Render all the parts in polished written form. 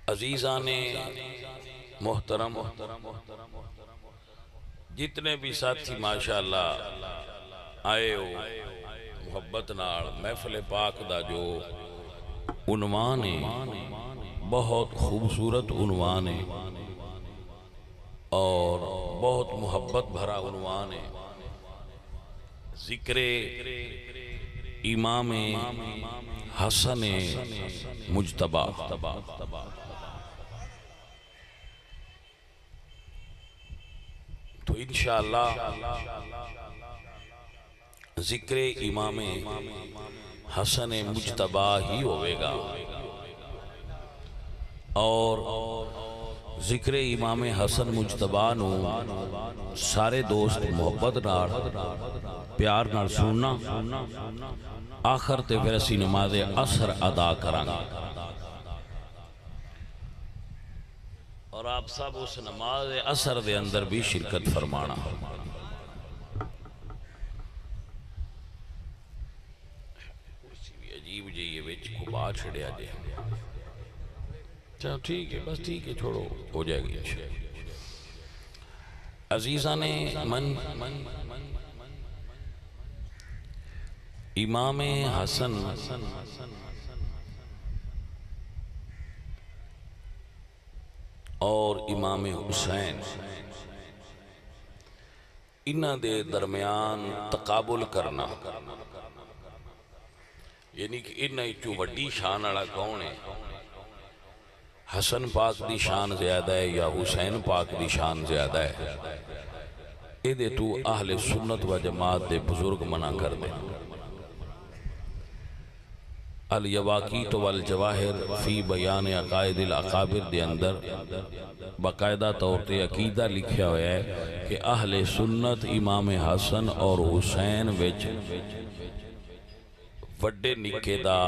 عزیزان محترم، جتنے بھی ساتھی ماشاءاللہ آئے ہو محبت نال، محفل پاک دا جو عنوان ہے بہت خوبصورت عنوان ہے اور بہت محبت بھرا عنوان ہے، ذکر امام حسن مجتبی۔ تو انشاءاللہ ذکر امام حسن مجتبی ہی ہوئے گا، اور ذکر امام حسن مجتبی نو سارے دوست محبت نال پیار نال سننا، آخر تے پھر اسی نماز عصر ادا کرانگا، اور آپ سب اس نماز عصر دے اندر بھی شرکت فرمانا۔ عجیب جی یہ وچ کھبا چھڑیا جے، چلو ٹھیک ہے، بس ٹھیک ہے، چھوڑو، ہو جائے گی انشاءاللہ۔ عزیزان من، امام حسن اور امام حسین انہ دے درمیان تقابل کرنا، یعنی کہ انہ ایچو وڈی شان اڑا کون ہے، حسن پاک دی شان زیادہ ہے یا حسین پاک دی شان زیادہ ہے، اے دے تو اہل سنت و جماعت دے بزرگ منع کر دے۔ الیواقیت والجواہر فی بیان عقائد الاقابر دے اندر باقاعدہ طور تے عقیدہ لکھیا ہویا ہے کہ اہل سنت امام حسن اور حسین وچ وڈے نکے دا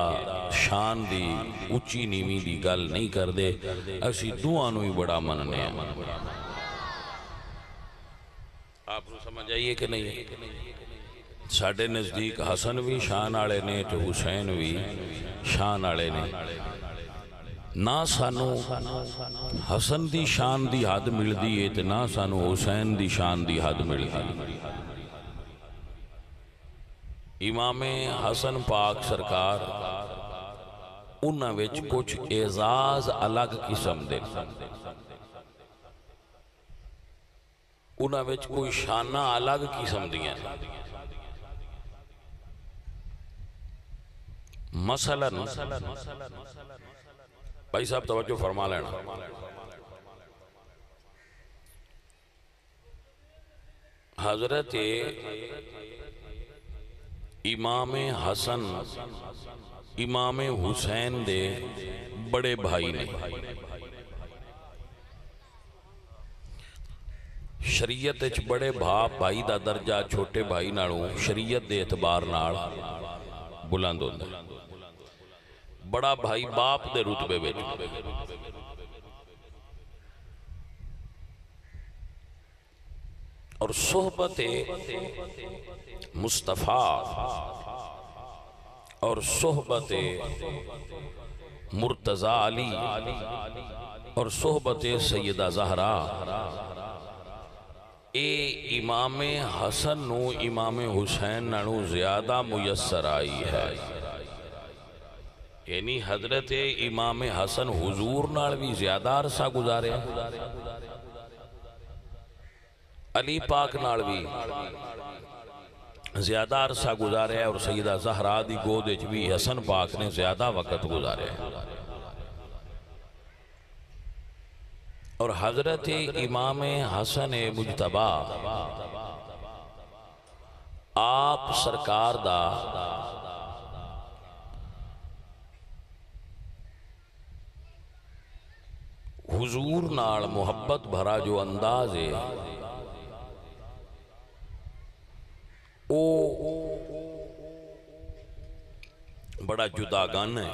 شان دی اچھی نیوی دی گل نہیں کر دے، اسی دوانو ہی بڑا مننے ہیں۔ آپ کو سمجھ آئیے کہ نہیں؟ ساڑھے نزدیک حسن بھی شان آڑے نے تو حسین بھی شان آڑے نے، نہ سانو حسن دی شان دی حد مل دیئے تو نہ سانو حسین دی شان دی حد مل دی۔ امام حسن پاک سرکار انہاں وچ کچھ اعزاز الگ قسم دے، انہاں وچ کوئی شانہ الگ قسم دیا، مثلا بھائی صاحب توجہ فرما لینا، حضرت امام حسن امام حسین دے بڑے بھائی نے، شریعت اچ بڑے بھائی دا درجہ چھوٹے بھائی نالوں شریعت دے اعتبار نال بلند ہوندا، بڑا بھائی باپ دے رتبے وچ، اور صحبت مصطفیٰ اور صحبت مرتضی علی اور صحبت سیدہ زہرا، اے امام حسن نو امام حسین نو زیادہ میسر آئی ہے، یعنی حضرت امام حسن حضور نال بھی زیادہ عرصہ گزارے، علی پاک نال بھی زیادہ عرصہ گزارے ہے، اور سیدہ زہرا دی گود وچ بھی حسن پاک نے زیادہ وقت گزارے ہے، اور حضرت امام حسن مجتبی آپ سرکار دا حضور نال محبت بھرا جو انداز ہے او بڑا جداگان ہے،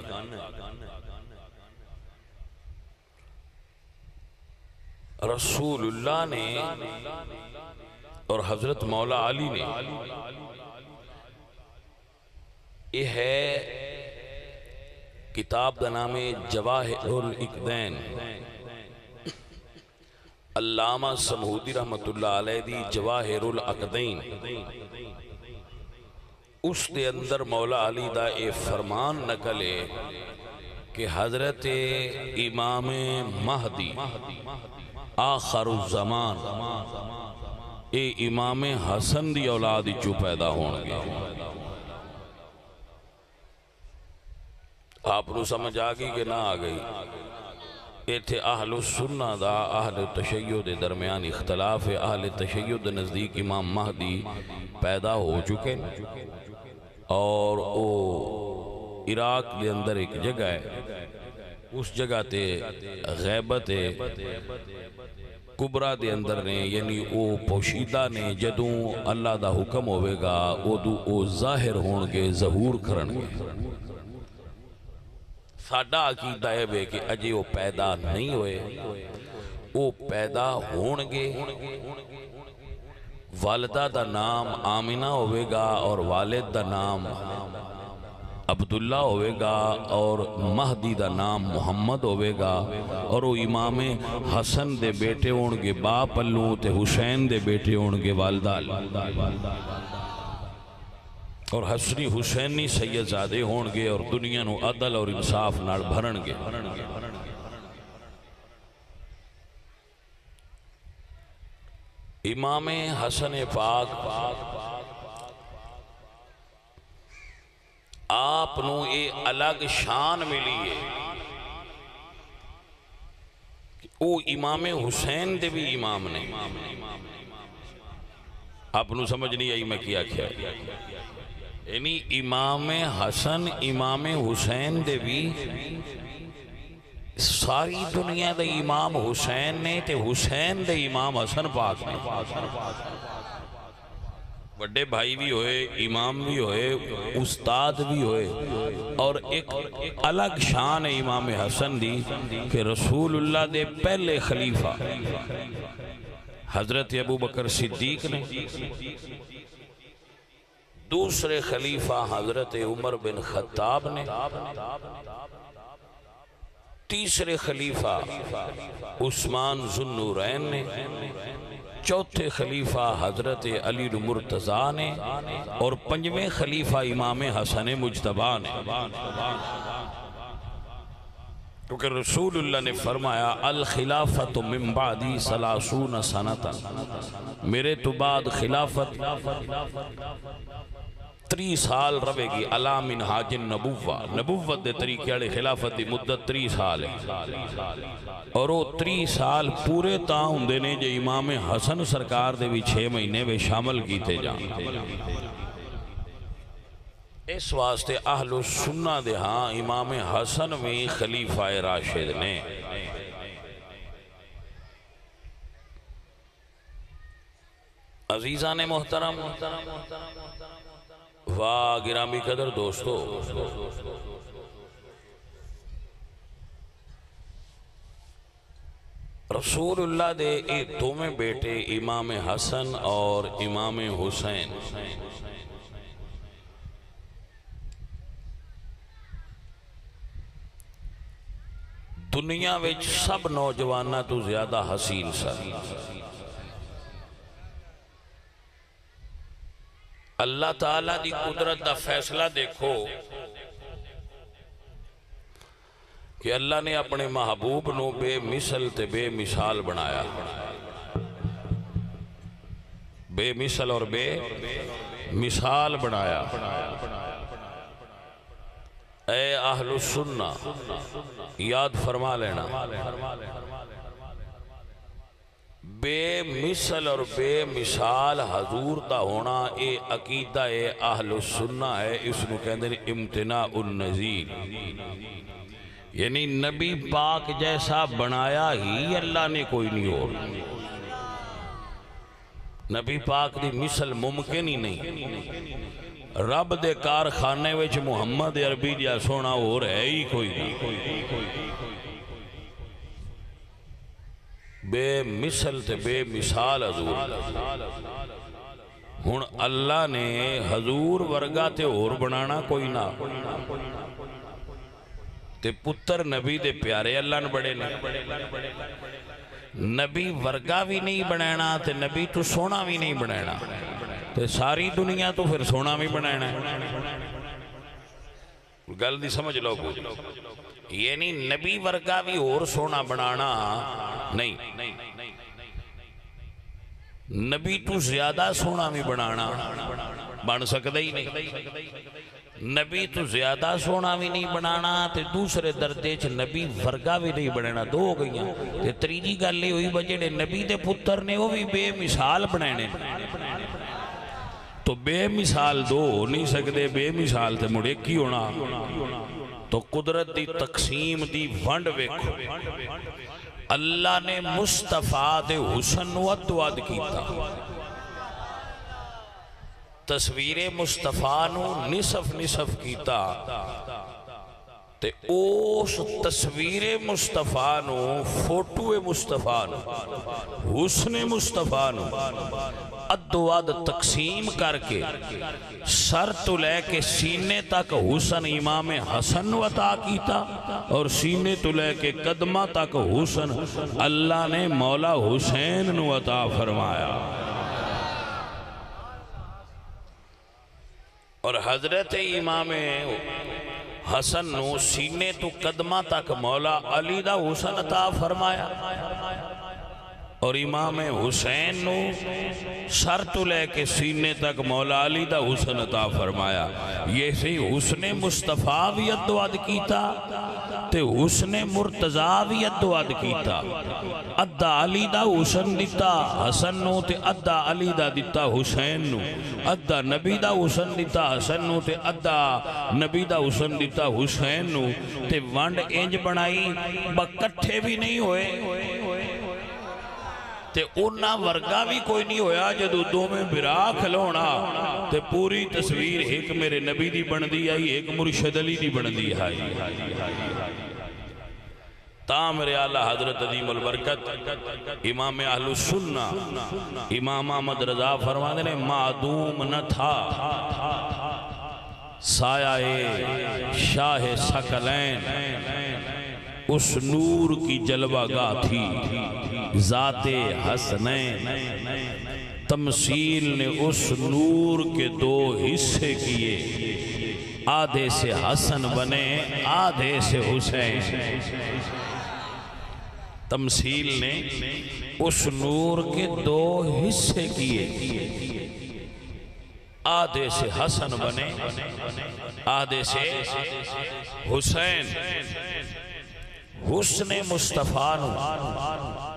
رسول اللہ نے اور حضرت مولا علی نے، یہ ہے کتاب کا نام ہے جواہر الاقدین، علامہ سمہودی رحمت اللہ علیہ دی جواہر الاقدین۔ اس دے اندر مولا علی دا اے فرمان نکلے کہ حضرت امام مہدی آخر الزمان اے امام حسن دی اولاد چو پیدا ہون گے۔ آپ نو سمجھ آگئی کہ نہ آگئی؟ ایتھے اہل السنہ دا اہل تشیع دے درمیان اختلاف ہے۔ اہل تشیع دے نزدیک امام مہدی پیدا ہو چکے اور او عراق دے اندر ایک جگہ ہے، اس جگہ تے غیبت کبرا دے اندر نے، یعنی او پوشیدہ نے، جدوں اللہ دا حکم ہوئے گا او ظاہر ہون گے، ظہور کرن گے۔ ساڈا عقیدہ ہے کہ اجے وہ پیدا نہیں ہوئے، وہ پیدا ہون گے۔ والدہ دا نام آمنہ ہوئے گا اور والد دا نام عبداللہ ہوئے گا اور مہدی دا نام محمد ہوئے گا، اور وہ امام حسن دے بیٹے ہون گے باپ اللہ تے حسین دے بیٹے ہون گے والدہ، اور حسنی حسینی سید زادے ہون گے، اور دنیا نو عدل اور انصاف نال بھرن گے۔ امام حسن پاک آپ نو اے الگ شان ملی ہے او امام حسین دے بھی امام نے۔ آپ نو سمجھ نہیں آئی میں کیا کیا؟ یعنی امام حسن امام حسین دے بھی ساری دنیا دے امام حسین نے تے حسین دے امام حسن پاک نے۔ بڑے بھائی بھی ہوئے، امام بھی ہوئے، استاد بھی ہوئے، اور ایک الگ شان ہے امام حسن دی کہ رسول اللہ دے پہلے خلیفہ حضرت ابو بکر صدیق نے، دوسرے خلیفہ حضرت عمر بن خطاب نے، تیسرے خلیفہ عثمان ذو النورین نے، چوتھے خلیفہ حضرت علی المرتضیٰ نے، اور پنجویں خلیفہ امام حسن مجتبیٰ نے۔ کیونکہ رسول اللہ نے فرمایا الخلافت من بعدی 30 سنتا، میرے تو بعد خلافت 30 سال روے گی، علا منہاج النبوہ، نبوت دے طریقے والے خلافت دی مدت 30 سال ہے، اور وہ 30 سال پورے تاں ہوندے نے جو امام حسن سرکار دے بھی 6 مہینے میں شامل کیتے جان۔ اس واسطے اہل السنہ دے ہاں امام حسن میں خلیفہ راشد نے۔ عزیزان محترم، واہ گرامی قدر دوستو، رسول اللہ دے ایک دو میں بیٹے امام حسن اور امام حسین دنیا وچ سب نوجوانہ تو زیادہ حسین سن۔ اللہ تعالیٰ دی قدرت دا فیصلہ دیکھو کہ اللہ نے اپنے محبوب نو بے مثل تے بے مثال بنایا، بے مثل اور بے مثال بنایا۔ اے اہل السنہ یاد فرما لینا، بے مثل اور بے مثال حضور دا ہونا اے عقیدہ اے اہل السنہ ہے، اس کو کہتے ہیں امتناع النظیر، یعنی نبی پاک جیسا بنایا ہی اللہ نے کوئی نہیں ہو، نبی پاک دی مثل ممکن ہی نہیں۔ رب دے کارخانے وچ محمد عربی دیا سونا ہو رہے ہی کوئی نہیں، بے مثل تے بے مثال حضور۔ ہن اللہ نے حضور ورگا تے اور بنانا کوئی نہ، تے پتر نبی دے پیارے اللہ نے بڑے نے نبی ورگا بھی نہیں بنانا تے نبی تو سونا بھی نہیں بنانا تے ساری دنیا تو پھر سونا بھی بنانا گل دی سمجھ لو یعنی نبی ورگا بھی اور سونا بنانا نہیں نبی تو زیادہ سونا بھی بنانا بن سکتا ہی نہیں نبی تو زیادہ سونا بھی نہیں بنانا تے دوسرے درجے چ نبی ورگا بھی نہیں بنانا دو ہو گئیاں تے تریجی گل یہ ہوئی بجے نبی دے پتر نے وہ بھی بے مثال بنانے تو بے مثال دو ہو نہیں سکتے بے مثال تے مڑے کی ہونا تو قدرت دی تقسیم دی ونڈ ویکھو اللہ نے مصطفیٰ دے حسن و ادواد کیتا تصویر مصطفیٰ نو نصف نصف کیتا تے اس تصویر مصطفیٰ نو فوٹو مصطفیٰ نو حسن مصطفیٰ نو ادواد تقسیم کر کے سر تو لے کے سینے تک حسن امام حسن و عطا کیتا اور سینے تو لے کے قدمہ تک حسن اللہ نے مولا حسین نو عطا فرمایا اور حضرت امام حسن نو سینے تو قدمہ تک مولا علی دا حسن عطا فرمایا اور امام حسین نو سر تو لے کے سینے تک مولا علی دا حسن عطا فرمایا یہ سی حسن مصطفیٰ بھی ادواد کیتا تے حسن مرتضیٰ بھی ادواد کیتا ادھا علی دا حسن دیتا حسن نو تے ادھا علی دا دیتا حسین نو ادھا نبی دا حسن دیتا حسن نو تے ادھا نبی دا حسن دیتا حسین نو تے ونڈ انج بنائی بکٹھے بھی نہیں ہوئے تے اونا ورگا بھی کوئی نہیں ہویا جدو دو میں برا کھلونا تے پوری تصویر ایک میرے نبی دی بن دی آئی ایک مرشد علی دی بن دی آئی تا میرے آلہ حضرت عظیم البرکت امام اہل السنہ امام احمد رضا فرمانے نے معدوم نہ تھا سایہ شاہ سکلین اس نور کی جلوہ گاہ تھی ذات حسنین تمثیل نے اس نور کے دو حصے کیے آدھے سے حسن بنے آدھے سے حسین تمثیل نے اس نور کے دو حصے کیے آدھے سے حسن بنے آدھے سے حسین حسن مصطفیٰ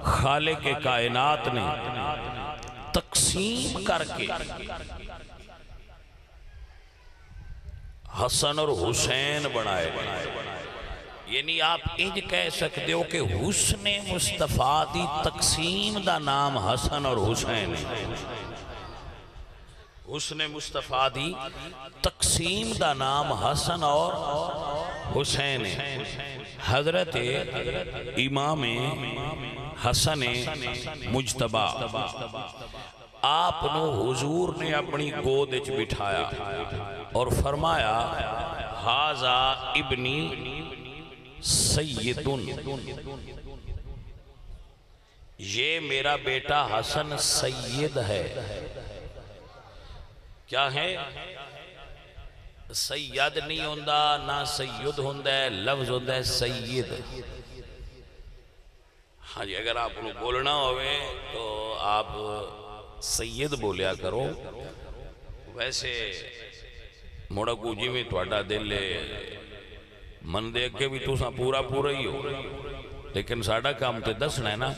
خالق کائنات نے تقسیم کر کے حسن اور حسین بنائے یعنی آپ انج کہہ سکتے ہو کہ حسن مصطفیٰ دی تقسیم دا نام حسن اور حسین ہے حسن مصطفیٰ دی تقسیم دا نام حسن اور حسین ہے حضرت امام حسن مجتبہ آپ نو حضور نے اپنی گود وچ بٹھایا اور فرمایا ھذا ابنی سیدن یہ میرا بیٹا حسن سید ہے کیا ہے سید نہیں ہوندہ نہ سید ہوندہ ہے لفظ ہوندہ ہے سید ہاں جی اگر آپ کو بولنا ہوئے تو آپ سید بولیا کرو ویسے موڑا کو جی میں توڑا دل من دیکھ کے بھی تو ساں پورا ہی ہو لیکن ساڑھا کام تے دسنا ہے نا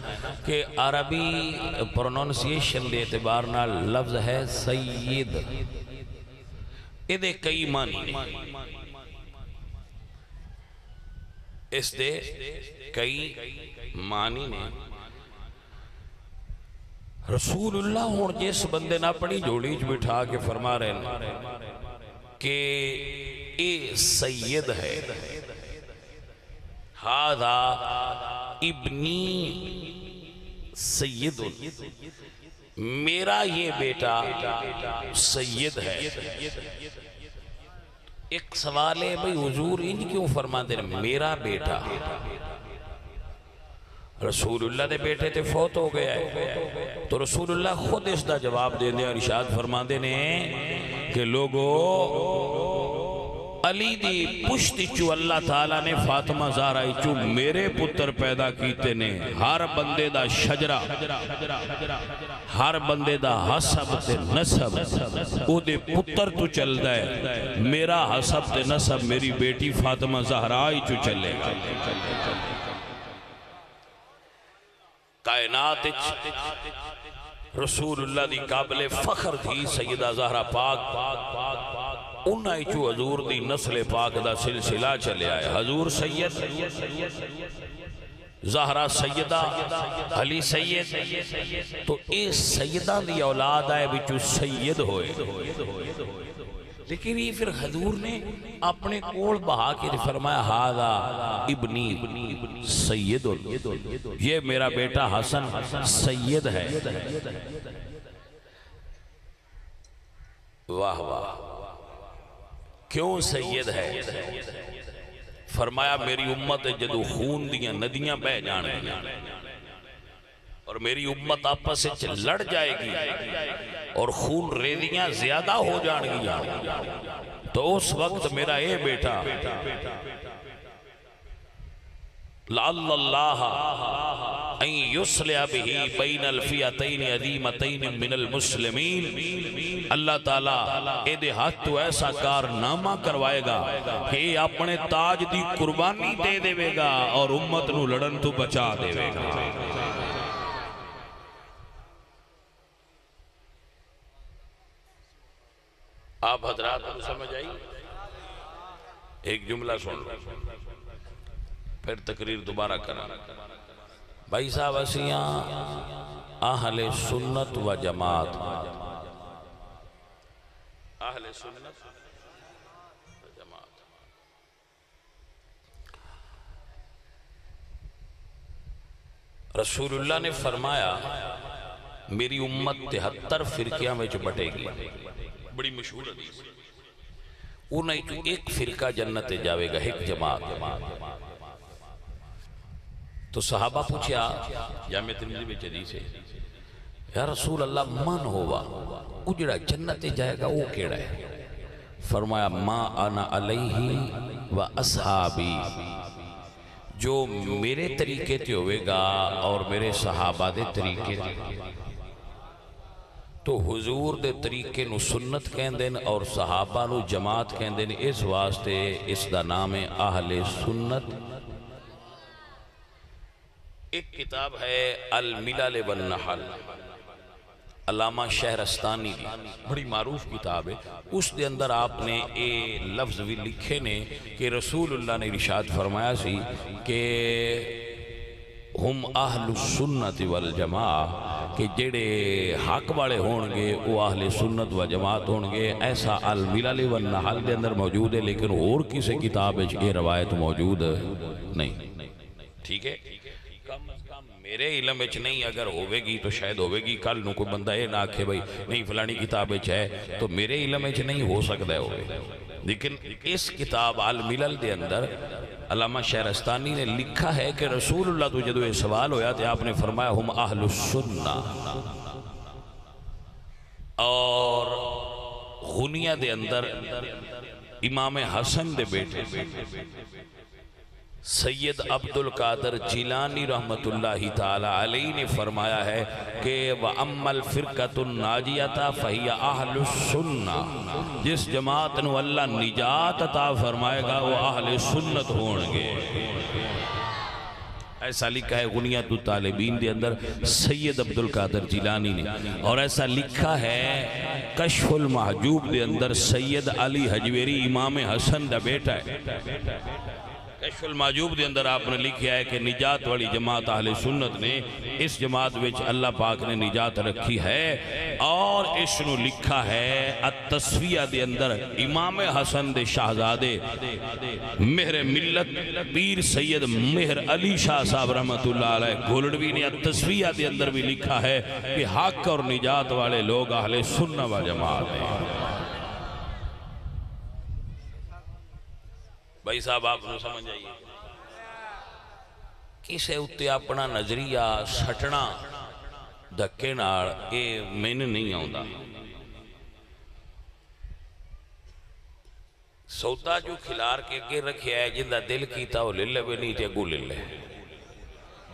کہ عربی پروننسیشن دے اعتبار نہ لفظ ہے سید ادھے کئی معنی اس دے کئی معنی نے رسول اللہ ہون جس بندے نہ اپنی جوڑی جو بٹھا کے فرما رہے ہیں کہ اے سید ہے ھذا ابنی سید میرا یہ بیٹا سید ہے ایک سوال ہے بھئی حضور انج کیوں فرما دے میرا بیٹا؟ رسول اللہ دے بیٹے تے فوت ہو گیا ہے، تو رسول اللہ خود اس دا جواب دے دے اور ارشاد فرما دے نے کہ لوگو علی دی پشت چو اللہ تعالیٰ نے فاطمہ زہرا چو میرے پتر پیدا کیتے نے، ہر بندے دا شجرہ، ہر بندے دا حسب تے نسب او دے پتر تو چل دائے، میرا حسب تے نسب میری بیٹی فاطمہ زہرا چو چلے گا۔ کائنات رسول اللہ دی قابل فخر تھی سیدہ زہرا پاک، انہاں چو حضور دی نسل پاک دا سلسلہ چلے آئے، حضور سید، زہرا سیدہ، علی سید، تو اس سیدہ دی اولاد آئے بچو سید ہوئے، لیکن یہ پھر حضور نے اپنے کوڑ بہا کے فرمایا ہاذا ابنی سید، یہ میرا بیٹا حسن سید ہے۔ واہ واہ، کیوں سید ہے؟ فرمایا میری امت جدو خون دیاں ندیاں بہ جان گی اور میری امت آپس سے لڑ جائے گی اور خون ریزیاں زیادہ ہو جان گی، تو اس وقت میرا اے بیٹا لعل اللہ ان یصلح بہ بین الفئتین عظیمتین من المسلمین، اللہ تعالیٰ اے دے ہاتھ تو ایسا کارنامہ کروائے گا کہ اپنے تاج دی قربانی دے دے گا اور امت نو لڑن تو بچا دے گا۔ آپ حضرات کو سمجھ آئی؟ ایک جملہ سن لو پھر تقریر دوبارہ کرنا۔ بھائی صاحب اسیاں اہل سنت و جماعت، اہل سنت و جماعت، رسول اللہ نے فرمایا میری امت 73 فرقیاں میں بٹے گی، بڑی مشہور حدیث، انہیں تو ایک فرقہ جنت جاوے گا، ایک جماعت۔ تو صحابہ پوچھیا جامع ترمذی میں حدیث ہے یا رسول اللہ من ہوا اجڑا جنت جائے گا وہ کیڑا ہے؟ فرمایا ما انا علیہ و اصحابی، جو میرے طریقے تے ہوئے گا اور میرے صحابہ دے طریقے تے۔ تو حضور دے طریقے نو سنت کہندین اور صحابہ نو جماعت کہندین، اس واسطے اس دا نام ہے اہل سنت۔ ایک کتاب ہے الملل والنحل، علامہ شہرستانی دی، بڑی معروف کتاب ہے، اس دے اندر آپ نے اے لفظ بھی لکھے نے کہ رسول اللہ نے ارشاد فرمایا سی کہ ہم اہل السنت والجماع، کہ جڑے حق والے ہونگے وہ اہل سنت و جماعت ہونگے، ایسا الملل والنحل دے اندر موجود ہے، لیکن اور کسی کتاب یہ روایت موجود نہیں۔ ٹھیک ہے، کم از کم میرے علم اچھ نہیں، اگر ہوئے گی تو شاید ہوئے گی، کل نو کوئی بندہ یہ نہ آکھے بھئی نہیں فلانی کتاب اچھ ہے، تو میرے علم اچھ نہیں ہو سکتا ہے ہوئے، لیکن اس کتاب الملل دے اندر علامہ شہرستانی نے لکھا ہے کہ رسول اللہ تو جدو یہ سوال ہویا تھے آپ نے فرمایا ہم اہل السنہ، اور غنیہ دے اندر امام حسن دے بیٹے سید عبدالقادر جیلانی رحمت اللہ تعالی علیہ نے فرمایا ہے کہ وَأَمَّا الْفِرْقَةُ النَّاجِيَةَ فَهِيَ أَهْلُ السُّنَّةِ، جس جماعت نو اللہ نجات عطا فرمائے گا وہ اہل سنت ہونگے۔ ایسا لکھا ہے غنیۃ الطالبین دے اندر سید عبدالقادر جیلانی نے، اور ایسا لکھا ہے کشف المحجوب دے اندر سید علی حجویری امام حسن دا بیٹا ہے۔ کشف المحجوب دے اندر آپ نے لکھیا ہے کہ نجات والی جماعت اہل سنت نے، اس جماعت وچ اللہ پاک نے نجات رکھی ہے، اور اس نو لکھا ہے التصفیہ دے اندر امام حسن دے شہزادے مہر ملت پیر سید مہر علی شاہ صاحب رحمت اللہ علیہ گھولڑوی نے التصفیہ دے اندر بھی لکھا ہے کہ حق اور نجات والے لوگ اہل سنت و جماعت ہیں۔ بھائی صاحب آپ کو سمجھ آئیے کسے اتے اپنا نظریہ سٹنا دھکے نال اے مین نہیں آؤندا سودا جو کھلار کے اگے رکھیا ہے جندہ دل کیتا وہ لے لے نہیں تے اگو لے لے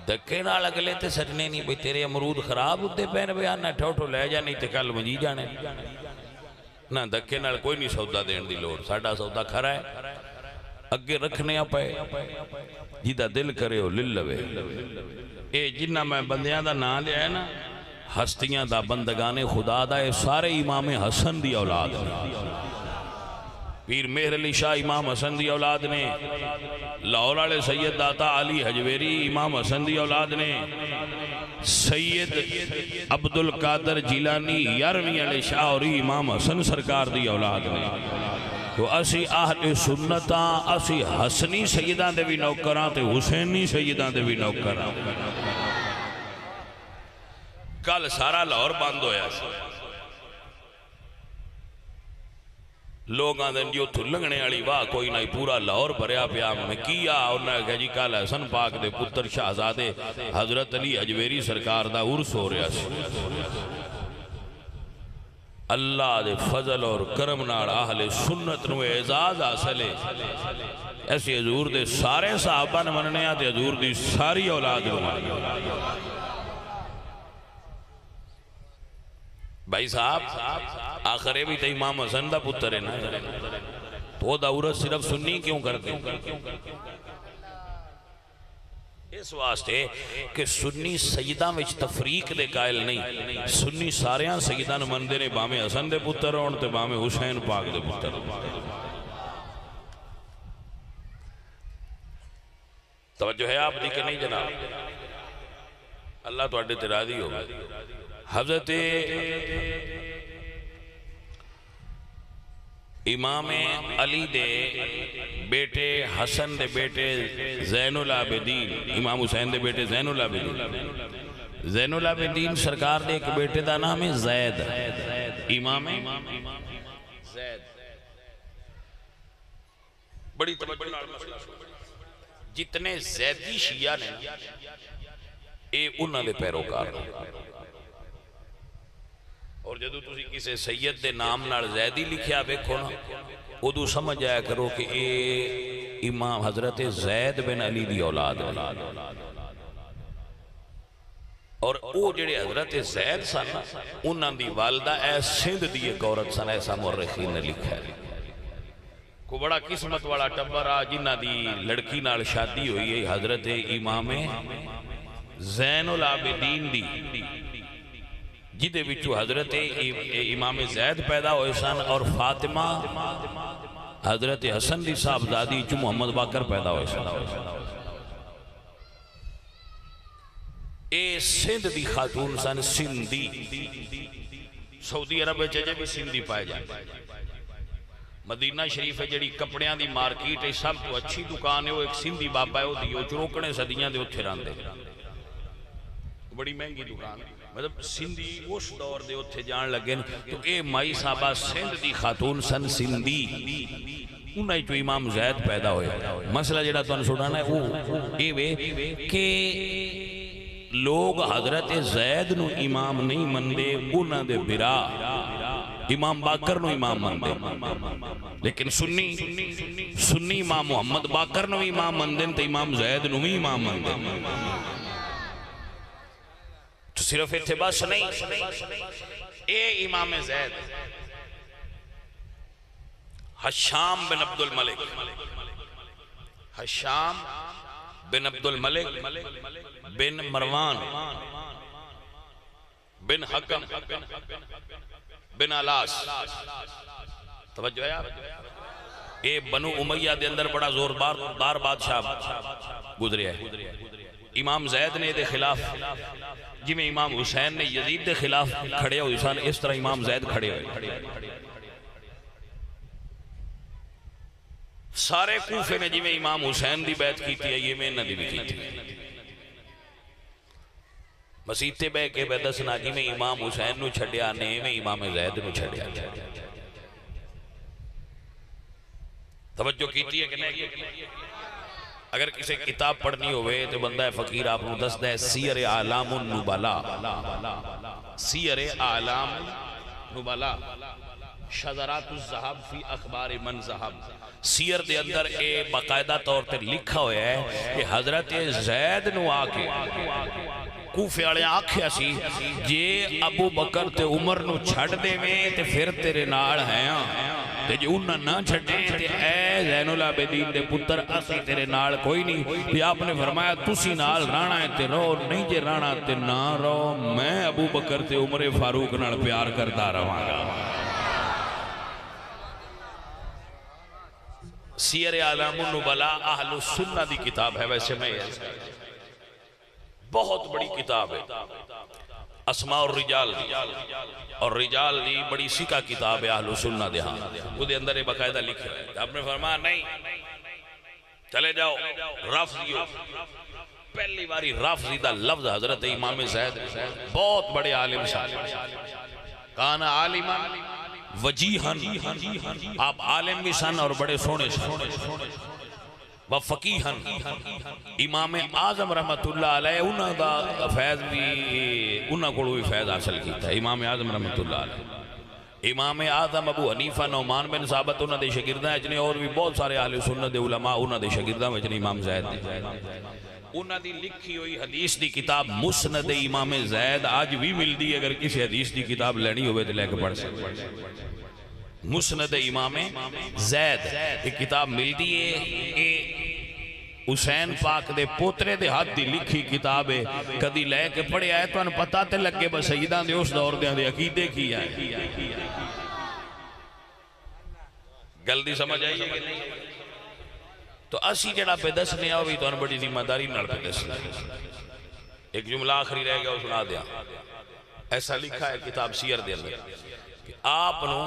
دھکے نال اگلے تے سٹنے نہیں بھئی تیرے امرود خراب ہوتے پہن بیان نہ ٹھوٹو لے جا نہیں تے کل مجی جانے نہ دھکے نال کوئی نہیں سودا دین دی لوڑ ساڈا سودا کھرا ہے اگے رکھنے پے جیدہ دل کرے ہو لل لوے اے جنہ میں بندیاں دا نام لیا ہے نا ہستیاں دا بندگان خدا دا اے سارے امام حسن دی اولاد نے پیر مہر علی شاہ امام حسن دی اولاد نے لاہور والے سید داتا علی حجویری امام حسن دی اولاد نے سید عبدالقادر جیلانی 11ویں علی شاہ اور امام حسن سرکار دی اولاد نے تو اسی اہل سنتاں اسی حسنی سیدان دے بھی نوکراں تے حسینی سیدان دے بھی نوکراں کل سارا لاہور بند ہویا سی لوگ آدھیں جو تھو لنگنے والی واہ کوئی نہیں پورا لاہور بھریا پیا میں کیا انہوں نے کہا جی کل حسن پاک دے پتر شہزادے حضرت علی حجویری سرکار دا عرس ہو رہا سی اللہ دے فضل اور کرم نال اہل سنت نو اعزاز حاصل ہے ایسے حضور دے سارے صحابہ نے مننے آتے حضور دی ساری اولاد نو بھائی صاحب آخرے بھی تو امام حسن دا پتر ہے نا تو دا عرس صرف سنی کیوں کرتے اس واسطے کہ سنی سیدہ وچ تفریق دے قائل نہیں سنی ساریاں سیدہ نے مندے نے بامے حسن دے پتر ہون تے بامے حسین پاک دے پتر توجہ ہے آپ دی کہ نہیں جناب اللہ تو اڈے ترادی ہو حضرت امام علی دے بیٹے حسن دے بیٹے زین العابدین امام حسین دے بیٹے زین العابدین سرکار دے ایک بیٹے دا نام ہے زید امام زید بڑی توجہ نال مسئلہ جتنے زیدی شیعہ نے اے انہاں دے پیروکار اور جدو تسی کسے سید دے نام نال زیدی لکھیا بیکھو نا ادو سمجھ آیا کرو کہ اے امام حضرت زید بن علی دی اولاد اور او جڑے حضرت زید سن انہاں دی والدہ اے سندھ دی ایک عورت سن ایسا مورخین نے لکھا ہے کو بڑا قسمت والا ٹبر آ جنہ دی لڑکی نال شادی ہوئی ہے حضرت امام زین العابدین دی جدے وچو حضرت امام زید پیدا ہوئے سن اور فاطمہ حضرت حسن دی صاحبزادی جو محمد باقر پیدا ہوئے سن اے سندھ دی خاتون سن سندھی سعودی عرب چجے بھی سندھی پائے جائے مدینہ شریف ہے جڑی کپڑیاں دی مارکیٹ ہے سب تو اچھی دکان ہے وہ ایک سندھی بابا ہے وہ دیو چروکنے صدیاں دے اتھے راندے بڑی مہنگی دکان مطلب سندھی اس دور دے اتھے جان لگے تو اے مائی صاحبہ سندھ دی خاتون سن سندھی انہیں جو امام زید پیدا ہوئے مسئلہ جڑا تو سنانا ہے وہ اے وے کہ لوگ حضرت زید نو امام نہیں مندے انہاں دے برا امام باقر نو امام مندے لیکن سنی امام محمد باقر نو امام مندے تو امام زید نو امام مندے تو صرف اتباس نہیں اے امام زید حشام بن عبد الملک حشام بن عبد الملک بن مروان بن حکم بن علاس توجہ ہے آپ اے بنو امیہ دے اندر بڑا زوردار بادشاہ گزریا ہے امام زید نے دے خلاف جی میں امام حسین نے یزید دے خلاف کھڑے ہوئے سن اس طرح امام زید کھڑے ہوئے سارے کوفے نے جی میں امام حسین دی بیعت کی تھی یہ میں ندی بھی کی تھی مسیطے بے کے بے دسنا جی میں امام حسین نو چھڑیا نے میں امام زید نو چھڑیا توجہ کیتی ہے کہ نہیں؟ اگر کسی کتاب پڑھنی ہوئے تو بندہ فقیر آپ کو دس دے سیر اعلام النبلا، سیر اعلام النبلا، شذرات الذہب فی اخبار من ذہب، سیر دے اندر اے باقاعدہ طور تے لکھا ہویا ہے کہ حضرت زید نو آکے کوفے والے آکھیا سی جے ابو بکر تے عمر نو چھڑ دے میں تے پھر تیرے نال ہیں تے جے انہاں نہ چھڑے تے اے زین العابدین دے پتر اسی تیرے نال کوئی نہیں. تے آپ نے فرمایا تسی نال رانا ہے تے رو، نہیں جے رانا تے نہ رو، میں ابو بکر تے عمر فاروق نال پیار کرتا رہاں گا. سیر اعلام النبلا اہل السنہ دی کتاب ہے. ویسے میں بہت بڑی کتاب ہے. اسماء الرجال اور رجال دی بڑی سکا کتاب ہے اہل السنہ دے. ہاں وہ دے اندر باقاعدہ لکھا ہے. آپ نے فرمایا نہیں چلے جاؤ رافضیو، پہلی باری رافضی دا لفظ حضرت امام زید بہت بڑے عالم کان عالما وجیہن، آپ عالم بھی سن اور بڑے سونے سن، وفقیہن. امام اعظم رحمت اللہ علیہ انہاں دا فیض بھی انہاں کو بھی فیض حاصل کیتا ہے. امام اعظم رحمت اللہ علیہ، امام اعظم ابو حنیفہ نعمان بن ثابت انہاں دے شاگرداں وچ نے، اور بھی بہت سارے اہل سنت دے علماء انہاں دے شاگرداں وچ نے. امام زید دے انہاں دی لکھی ہوئی حدیث دی کتاب مسند امام زید آج بھی ملدی ہے. اگر کسی حدیث دی کتاب لینی ہوئے تو لے کے پڑھ سکتے. مسند امام زید ایک کتاب ملدی ہے، حسین پاک دے پوترے دے ہاتھ دی لکھی کتاب ہے. کدی لے کے پڑھے آئے تو انہوں پتہ تے لگے بس سیدان دے اس دور دے عقیدے کی ہے. گلدی سمجھ آئی ہے کہ نہیں؟ تو اسی جڑا پہ دسنے آؤ بھی تو انہوں بڑی ذمہ داری نال پہ دسنے. ایک جملہ آخری رہ گیا وہ سنا دیا. ایسا لکھا ہے کتاب سیر دے اندر کہ آپ نو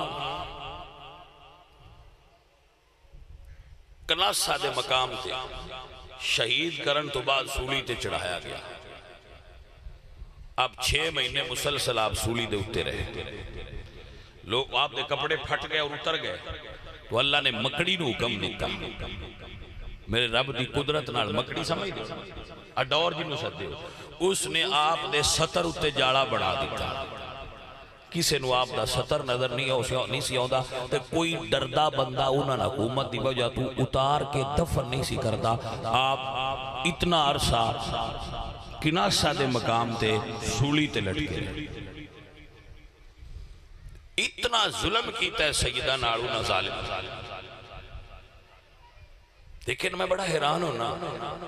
کناسہ دے مقام تے شہید کرن تو بعد سولی تے چڑھایا گیا. آپ 6 مہینے مسلسل آپ سولی دے اٹھتے رہے. لوگ آپ دے کپڑے پھٹ گئے اور اتر گئے تو اللہ نے مکڑی نو حکم دیتا. میرے رب دی قدرت نال مکڑی سمجھ دے اڈور جنو سدے اس نے آپ دے ستر اتے جاڑا بڑھا دیتا. کسے نو آپ دا ستر نظر نہیں سی آؤں دا تے کوئی ڈردہ بندہ انہاں حکومت دی وجہ تو اتار کے دفن نہیں سی کرتا. آپ اتنا عرصہ کناسہ دے مقام تے سولی تے لٹکے اتنا ظلم کیتا ہے سیدہ ناڑونا ظالم. لیکن میں بڑا حیران ہونا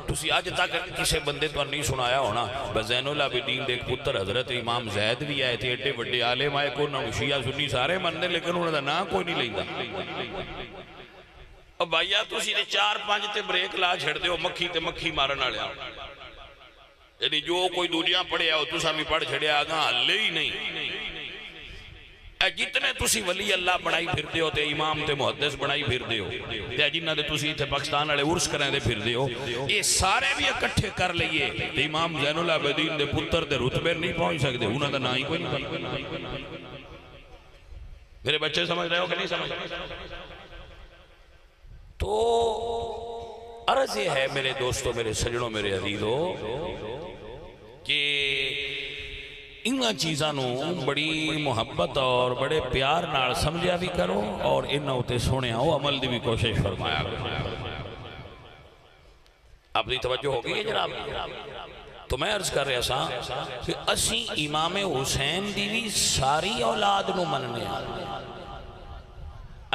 تسی آج تک کسے بندے تو نہیں سنایا ہونا زین العابدین دے پتر حضرت امام زید بھی آئے تھے. ایڈے بڑے عالم آئے کو نہ شیعہ سنی سارے مننے لیکن انہوں نے نام کوئی نہیں لیتا. اب بھائیہ تسی نے 4-5 تے بریک لا چھڑ دے ہو مکھی تے مکھی مارن آلے آؤ. یعنی جو کوئی دنیا پڑھے آؤ تسا بھی پڑھ چھڑے آگاں ہلے ہی نہیں. جتنے تسی ولی اللہ بنائی پھر دے ہو تے امام تے محدث بنائی پھر دے ہو تے جنہ دے تسی تے پاکستان والے عرس کریں دے پھر دے ہو یہ سارے بھی اکٹھے کر لئیے تے امام زین العابدین دے پتر دے رتبے نہیں پہنچ سکتے. انہوں نے نہ ہی کوئی نہیں. میرے بچے سمجھ رہے ہو کہ نہیں سمجھ رہے؟ تو عرض یہ ہے میرے دوستوں، میرے سجنوں، میرے عزیزوں کہ انہاں چیزاں نو بڑی محبت اور بڑے پیار نال سمجھا بھی کرو اور انہاں ہوتے سونے آؤ عمل دی بھی کوشش فرمایا کرو. اپنی توجہ ہو گئی ہے جناب؟ تو میں عرض کر رہا سا کہ اسی امام حسین دی بھی ساری اولاد نو مننے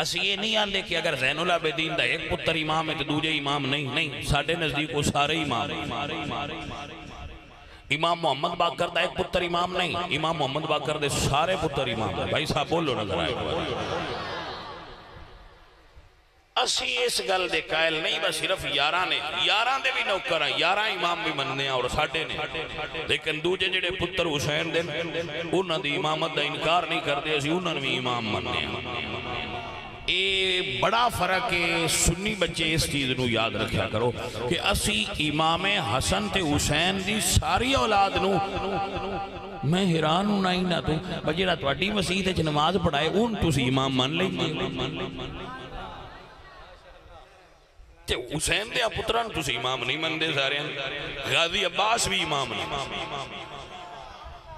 اسی یہ نہیں آندے کہ اگر زین العابدین دا ایک پتر امام ہے تو دوجے امام نہیں. ساڑھے نزدیک وہ سارے امام. امام محمد باقر دا ایک پتر امام نہیں، امام محمد باقر دے سارے پتر امام ہے. بھائی صاحب بولو نظر آئے. اسی اس گل دے قائل نہیں بس صرف 11 نے 11 دے بھی نوکر ہیں 11 امام بھی مننے اور ساڑھے نے. لیکن دوجے جڑے پتر حسین دے انہاں دی امامت دا انکار نہیں کرتے اسی انہاں بھی امام مننے ہیں. اے بڑا فرق ہے. سنی بچے اس چیز نو یاد رکھیا کرو کہ اسی امام حسن تے حسین دی ساری اولاد نو میں حیران ہوں نہیں نہ تو بجیرہ تواڈی مسجد وچ نماز پڑھائے ان تسی امام من لیں گے. تے حسین دے پتران تسی امام نہیں مندے سارے غازی عباس بھی امام نہیں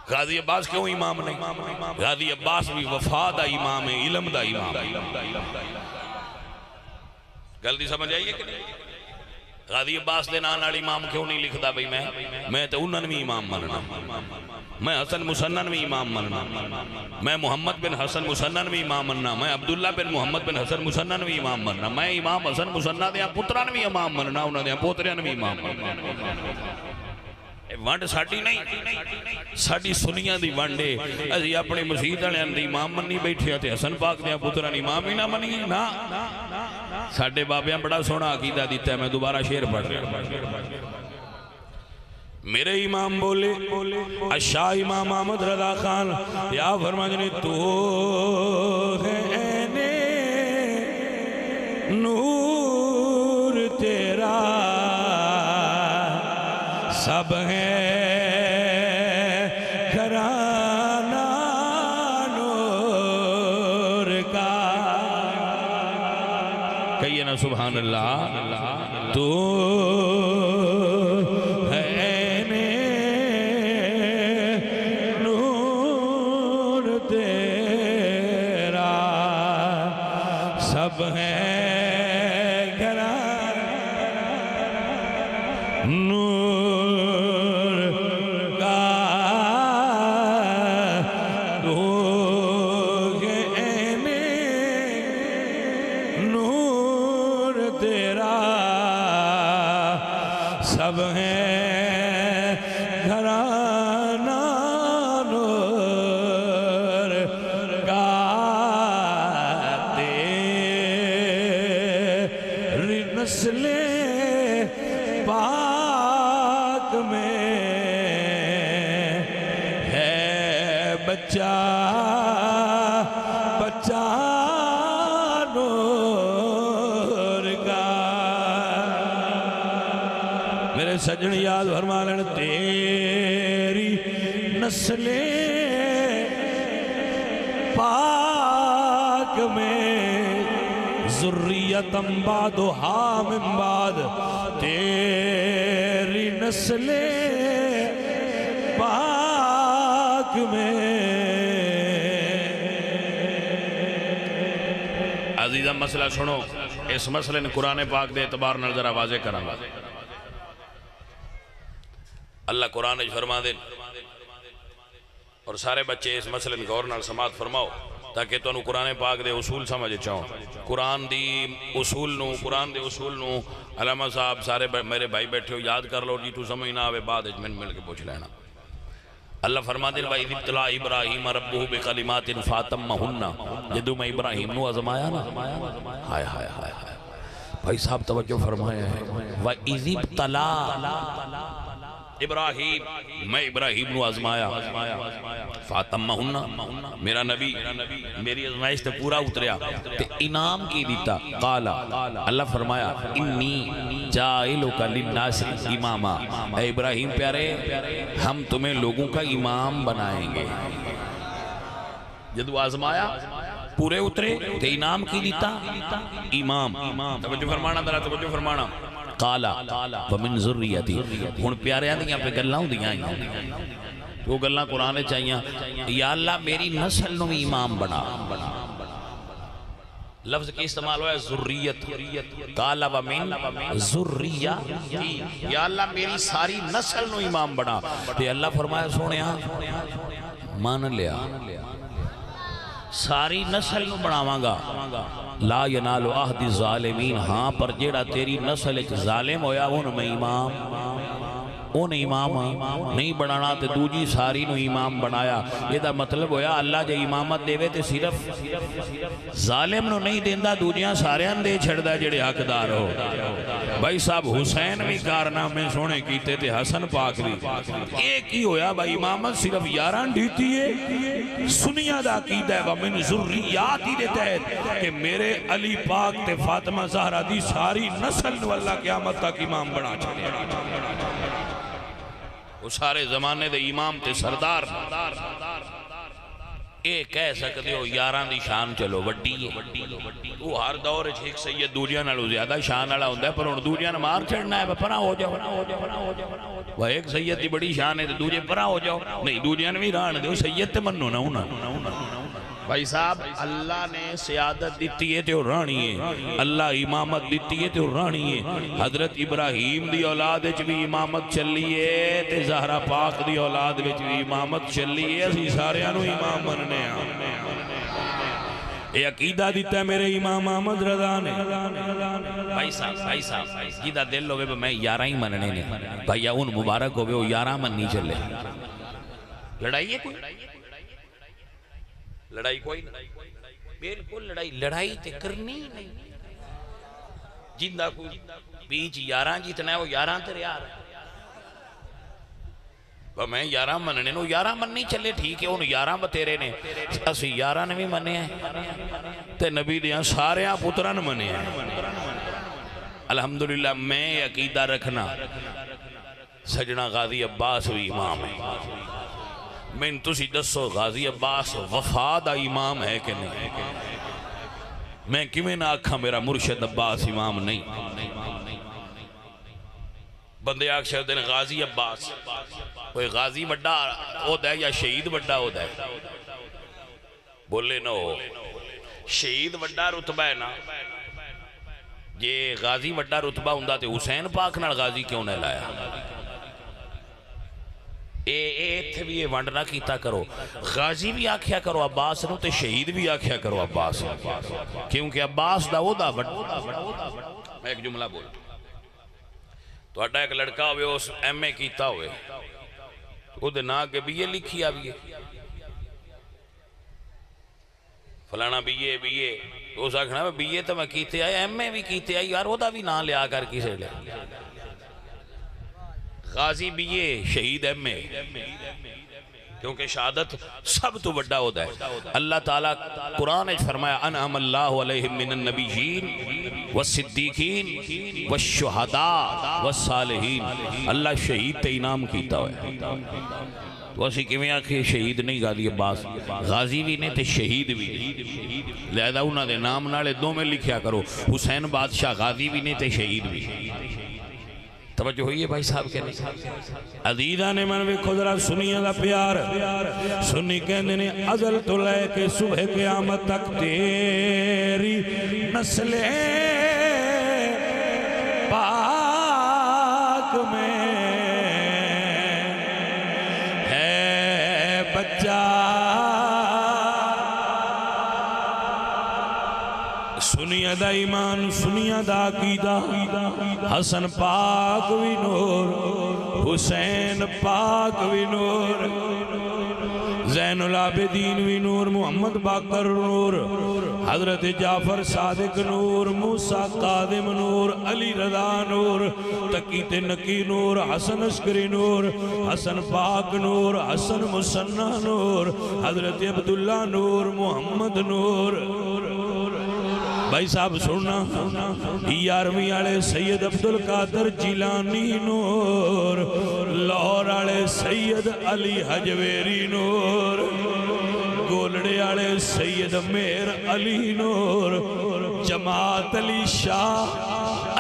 غازی عباس کیوں امام نہیں غازی عباس بھی وفا دا امام ہے علم دا امام گلتی سمجھ آئیے کہ نہیں غازی عباس دے نان والی امام کیوں نہیں لکھدا بھئی میں تے انہاں بھی امام مننا میں حسن مسنن بھی امام مننا میں محمد بن حسن مسنن بھی امام مننا میں عبداللہ بن محمد بن حسن مسنن بھی امام مننا میں امام حسن مسنن دیا پتران بھی امام مننا انہاں دیا پوتریان بھی امام مننا وانڈ ساڑی نہیں ساڑی سنیاں دی وانڈے ازی اپنے مسجد والے اندر امام منی بیٹھے تے حسن پاک دیا پتران امام ہی نہ منی نا ساڑے بابیاں بڑا سونا عقیدہ دیتا ہے میں دوبارہ شعر پڑھ رہا میرے امام بولے اشاہ امام احمد رضا خان یا فرمانے تو ہے نور تیرا سب ہے گھرانہ نور کا کہیے نا سبحان اللہ تو سب ہے گھرانہ نور کا تو ہے نور تیرا سب ہے گھرانہ نور کا نسل پاک میں ہے بچہ بچہ نور کا میرے سجن یاد فرما لیں تیری نسل پاک میں ذریتم بعدها من بعد تیری نسل پاک میں عزیزہ مسئلہ سنو اس مسئلے نے قرآن پاک دے اعتبار نظر واضح کرنا اللہ قرآن فرما دے اور سارے بچے اس مسئلے نے غور نال سماعت فرماؤ تاکہ تو قرآن پاک دے اصول سمجھ چاہوں قرآن دے اصول نو علامہ صاحب سارے میرے بھائی بیٹھے ہو یاد کر لو جی تو سمجھنا آوے بعد اجمن مل کے پوچھ لینا اللہ فرما دے وَإِذِ ابْتَلَىٰ إِبْرَاهِيمَ رَبُّهُ بِكَلِمَاتٍ فَأَتَمَّهُنَّ جدو میں ابراہیم نو آزمایا نا ہائے ہائے ہائے بھائی صاحب توجہ فرمایا ہے وَإِذِ ابْتَلَىٰ ابراہیم میں ابراہیم نو آزمایا فاتمہن میرا نبی میری ازمائش تے پورا اتریا تے انعام کی دیتا قالا اللہ فرمایا انی جائلک للناس اماما اے ابراہیم پیارے ہم تمہیں لوگوں کا امام بنائیں گے جدو آزمایا پورے اترے تے انعام کی دیتا امام توجہ فرمانا ذرا توجہ فرمانا قالا ومن ذریتی ہن پیارے آدھیاں پہ گلہ ہوں دیاں وہ گلہ قرآن چاہیاں یا اللہ میری نسل نو امام بنا لفظ کی استعمال ہوا ہے ذریت قالا ومن ذریتی یا اللہ میری ساری نسل نو امام بنا تو اللہ فرمایا سونیا مان لیا ساری نسل نو بناواں گا لا ینال عہد الظالمین ہاں پر جیڑا تیری نسل ایک ظالم ہویا ان میں امام نہیں بنانا تے دوجی ساری نو امام بنایا یہ دا مطلب ہویا اللہ جے امامت دے وے تے صرف ظالم نو نہیں دیندہ دوجیاں سارے دے چھڑ دا جڑے حقدار ہو بھائی صاحب حسین بھی کارنامے سونے کیتے تھے حسن پاک بھی ایک ہی ہویا بھائی امامت صرف یاران دیتی ہے سنیا دا عقیدہ ہے ومن ذریات ہی دیتا ہے کہ میرے علی پاک تے فاطمہ زہرہ دی ساری نسل نو اللہ قیامت تک امام بنا چھڑے وہ سارے زمانے دے امام تے سردار اے کہہ سکتے ہو یاران دی شان چلو وڈی ہے، وہ ہر دور ایک سید دوجیاں نالوں زیادہ شان والا ہوندہ ہے، پر ان دوجیاں نے مار چھڑنا ہے، پرا ہو جاؤ، وہ ایک سید دی بڑی شان ہے تو دوجے پرا ہو جاؤ، نہیں دوجیاں نے بھی ران دے سید تے منو نہ ہونا۔ بھائی صاحب اللہ نے سیادت دیتی ہے تو رانی ہے، اللہ امامت دیتی ہے تو رانی ہے۔ حضرت ابراہیم دی اولاد وچ بھی امامت چلی ہے تے زہرا پاک دی اولاد وچ بھی امامت چلی ہے، اسی سارے انو امام مننے ہیں۔ اے عقیدہ دیتا ہے میرے امام احمد رضا نے۔ بھائی صاحب جیدہ دل ہوئے میں یارہ ہی مننے نے، بھائی ان مبارک ہوئے وہ یارہ مننی چلے۔ لڑائی ہے کوئی؟ لڑائی کوئی نہیں، بالکل لڑائی تے کرنی نہیں۔ جندہ کوئی بیچ یاران جیتنا ہے وہ یاران تیرے یار میں یاران مننے نو یاران مننی چلے، ٹھیک ہے ان یاران بتیرے نے، اسی یاران بھی مننے ہیں تے نبی دیاں سارے آپ پتران مننے ہیں۔ الحمدللہ میں عقیدہ رکھنا سجنہ غازی عباس بھی امام ہے، میں تسی دسو غازی عباس وفادہ امام ہے کہ نہیں؟ میں کیویں نہ آکھا میرا مرشد عباس امام نہیں؟ بندے آکھ شہد دن غازی عباس، کوئی غازی بڑا ہوتا ہے یا شہید بڑا ہوتا ہے؟ بولے نو شہید بڑا رتبہ ہے نا، یہ غازی بڑا رتبہ ہوندہ تے حسین پاک نال غازی کیوں نہ لایا؟ تھے بھی یہ ونڈ نہ کیتا کرو، غازی بھی آکھیا کرو عباس نو تے شہید بھی آکھیا کرو عباس، کیونکہ عباس دا وہ دا میں ایک جملہ بول تو اٹھا ایک لڑکا ہوئے اس ایم اے کیتا ہوئے وہ دے نا کے بھی یہ لکھی آئیے فلانا بھی یہ تو اس آکھنا میں بھی یہ تو میں کیتے آئے ایم اے بھی کیتے آئے یار وہ دا بھی نا لیا کر کسے لے غازی بھی یہ شہید ایم اے، کیونکہ شہادت سب تو بڑا ہوتا ہے۔ اللہ تعالیٰ قرآن فرمایا انعم اللہ علیہم من النبیین والصدیقین والشہداء والصالحین، اللہ شہید تے انعام کیتا ہوئے۔ تو اسی کیویں آکھے شہید نہیں غازی عباس، غازی بھی نہیں تے شہید بھی، لہذا انہاں دے نام نالے دو میں لکھیا کرو، حسین بادشاہ غازی بھی نہیں تے شہید بھی۔ توجہ ہوئی ہے بھائی صاحب کے نہیں؟ عزیزہ نے من ویکھو ذرا سنیے دا پیار، سنی کہندے نے ازل تو لے کے صبح قیامت تک تیری نسل پاک میں ہے بچہ، سنیہ دا ایمان سنیہ دا عقیدہ، حسن پاک وی نور، حسین پاک وی نور، زین العابدین وی نور، محمد باقر نور، حضرت جعفر صادق نور، موسیٰ قادم نور، علی رضا نور، تقیت نقی نور، حسن عسکری نور، حسن پاک نور، حسن مسنہ نور، حضرت عبداللہ نور، محمد نور۔ بھائی صاحب سننا یارویں آلے سید عبدالقادر جیلانی نور، لاہور آلے سید علی حجویری نور، گولڑے آلے سید میر علی نور، جماعت علی شاہ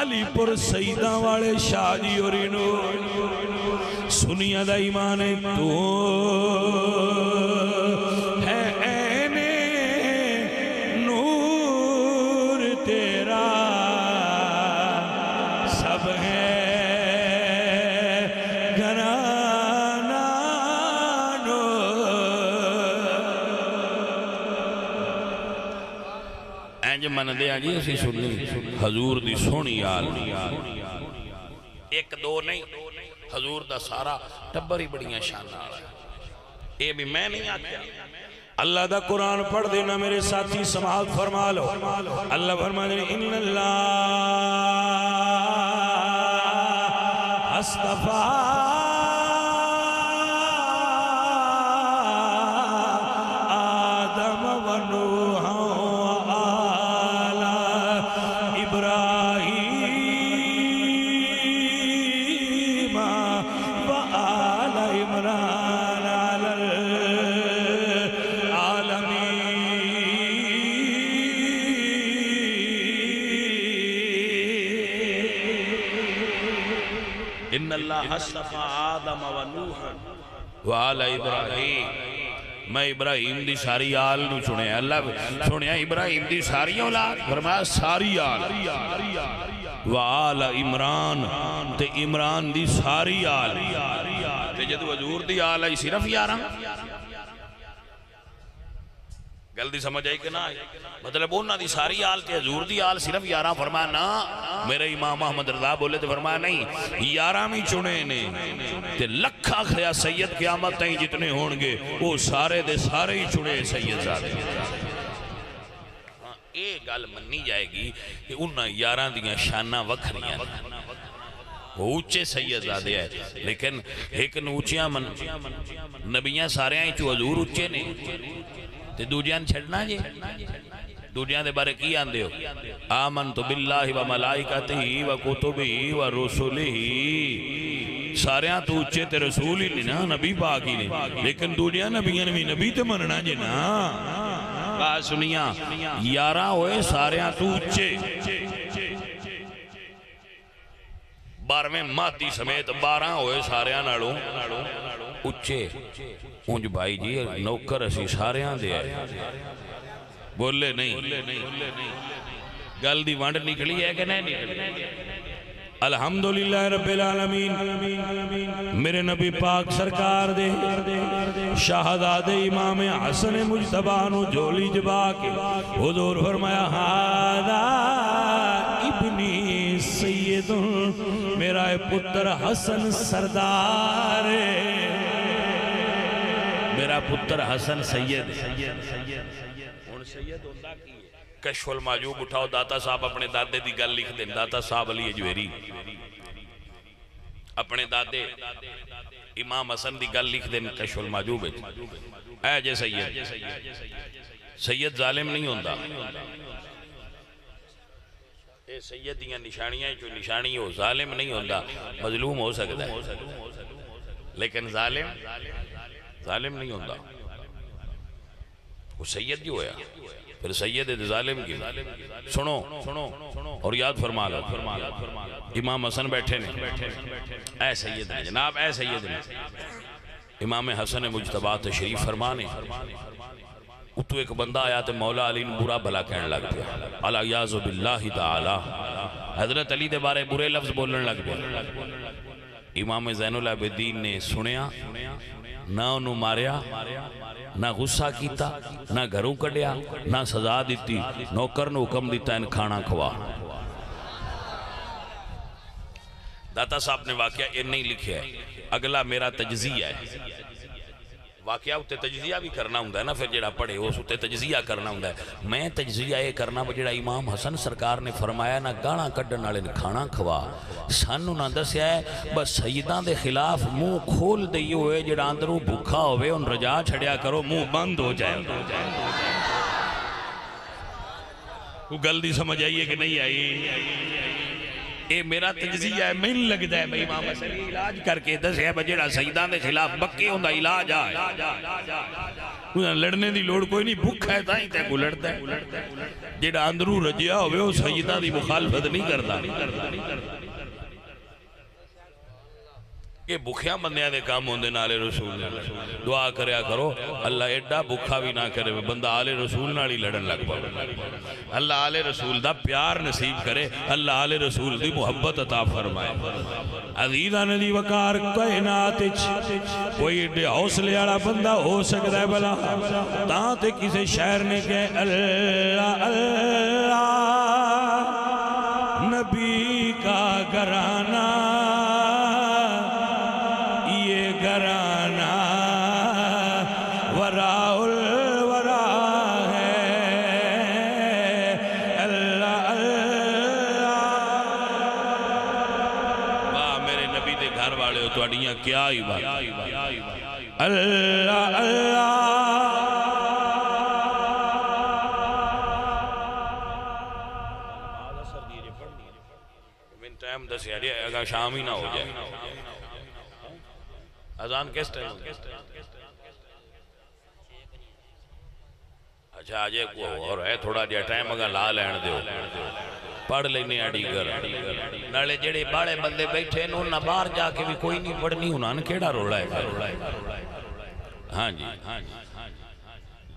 علی پر سیدہ والے شاہ جی اور نور، سنیا دا ایمان تو ہے من دیا جی اسی سنی حضور دی سونی آل ایک دو نہیں حضور دا سارا ٹبر ہی بڑیاں شان آل اے بھی میں نہیں آکھیا اللہ دا قرآن پڑھ دینا میرے ساتھی سماعت فرما لو اللہ فرما دینا ان اللہ اصطفیٰ ان اللہ اصطفى آدم و نوحا وآل ابراہیم. میں ابراہیم دی ساری آل نو سنیا. اللہ سنیا ابراہیم دی ساری اولاد, فرمایا ساری آل. وآل عمران تے عمران دی ساری آل. تے جدو حضور دی آل آئی صرف 11. گل دی سمجھ آئی کہ نہ آئی؟ مطلب انہاں دی ساری آل تے حضور دی آل صرف 11. فرمایا نا, میرے امام احمد رضا بولے تے فرمایا نہیں, 11 میں چنے نے تے لکھا خیا سید قیامت تائیں جتنے ہونگے وہ سارے دے سارے ہی چنے سید زادے. ایک گل منی جائے گی کہ انہاں 11 دیاں شانہ وکھریاں, وہ اونچے سید زادے ہیں, لیکن ایک نوچیاں نبیاں سارے ہیں چو حضور اونچے نے تے دوجیاں چھڑنا جے. دوجیاں دے بارے کی آندے ہو؟ آمنت باللہ و ملائکتہ و کتبہ و رسولہ. ساریاں تو اچھے تے رسول ہی نہیں نا, نبی پاک ہی نہیں, لیکن دوجیاں نبیاں بھی نبی تے مننا جے نا. بات سنیاں, 11 ہوئے ساریاں تو اچھے. 12ویں مادی سمیت 12 ہوئے ساریاں نالوں اچھے. اونج بھائی جی نوکر اسی ساریاں دے آئے, بولے نہیں, گل دی وانڈ نکلی ہے کہ نہیں نکلی؟ الحمدللہ رب العالمین. میرے نبی پاک سرکار دے شہزادے امام حسن مجتبیٰ نو جولی جبا کے حضور فرمایا ہادا ابنی سید, میرا پتر حسن سردار, میرا پتر حسن سید. سید ہوندہ کی کشف المعجوب اٹھاؤ, داتا صاحب اپنے دادے دی گل لکھ دیں. داتا صاحب علی اجویری اپنے دادے امام حسن دی گل لکھ دیں کشف المعجوب. اے جے سید, سید ظالم نہیں ہوندہ. اے سید دیاں نشانیاں جو نشانی ہو, ظالم نہیں ہوندہ. مظلوم ہو سکتا ہے لیکن ظالم نہیں ہوندہ. وہ سید جو ہویا, پھر سید ظالم کی. سنو اور یاد فرما لو, امام حسن بیٹھے نے, اے سید نے جناب, اے سید نے. امام حسن مجتبیٰ تشریف فرمانے, اتو ایک بندہ آیا تے مولا علی نے برا بھلا کہنے لگ گیا, الیاذ باللہ تعالی, حضرت علی دے بارے برے لفظ بولنے لگ گیا. امام زین العابدین نے سنیا, نہ انہوں ماریا, نہ غصہ کیتا, نہ گھروں کڑیا, نہ سزا دیتی, نوکر نے حکم دیتا ان کھانا کھوا. داتا صاحب نے واقعہ یہ نہیں لکھیا ہے. اگلا میرا تجزیہ ہے. واقعہ اتے تجزیہ بھی کرنا ہوں ہے نا, پھر جڑا پڑھے اس اتے تجزیہ کرنا ہوں ہے. میں تجزیہ یہ کرنا جڑا امام حسن سرکار نے فرمایا نہ گانا کڈن والے نے کھانا کھوا, سانو نہ دسیا ہے بس سیداں دے خلاف منہ کھول دئی ہوئے, جڑا اندروں بھوکا ہوئے ان رجا چھڑیا کرو, منہ بند ہو جائے. وہ گل دی سمجھ آئیے کہ نہیں آئی؟ اے میرا تجزیہ ہے, میں نہیں لگتا ہے بھئی امام حسن علاج کر کے دس ہے بجڑا سیدان دے خلاف بکے ہوندہ علاج آئے. لڑنے دی لوڑ کوئی نہیں, بھوک ہے تائیں تے کو لڑتا ہے. جڑا اندروں رجیا ہوئے وہ سیدان دی مخالفت نہیں کرتا. یہ بکھیاں بندیاں دے کام ہوندے نالے رسول نے. دعا کریا کرو اللہ ایڈا بکھا بھی نہ کرے, بندہ آلے رسول نالی لڑن لگ پاؤ. اللہ آلے رسول دا پیار نصیب کرے, اللہ آلے رسول دی محبت عطا فرمائے. عزیزان دی وقار کائنات کوئی ایڈے حوصلے والا بندہ ہو سکتا ہے بلا تاں تے کسی شاعر نے کہے اللہ اللہ نبی کا گھرانہ, کیا ہی بات. اللہ اللہ من ٹائم دس یاری اگر شام ہی نہ ہو جائے. اذان کس ٹائم ہوگی؟ اچھا آجے کو اور ہے تھوڑا جا ٹائم اگر لا لین دیو. پڑھ لینے آڑی گر نالے جڑے باڑے بندے بیٹھے انہوں نہ باہر جا کے بھی کوئی نہیں پڑھنی انہوں نے کیڑا روڑا ہے ہاں جی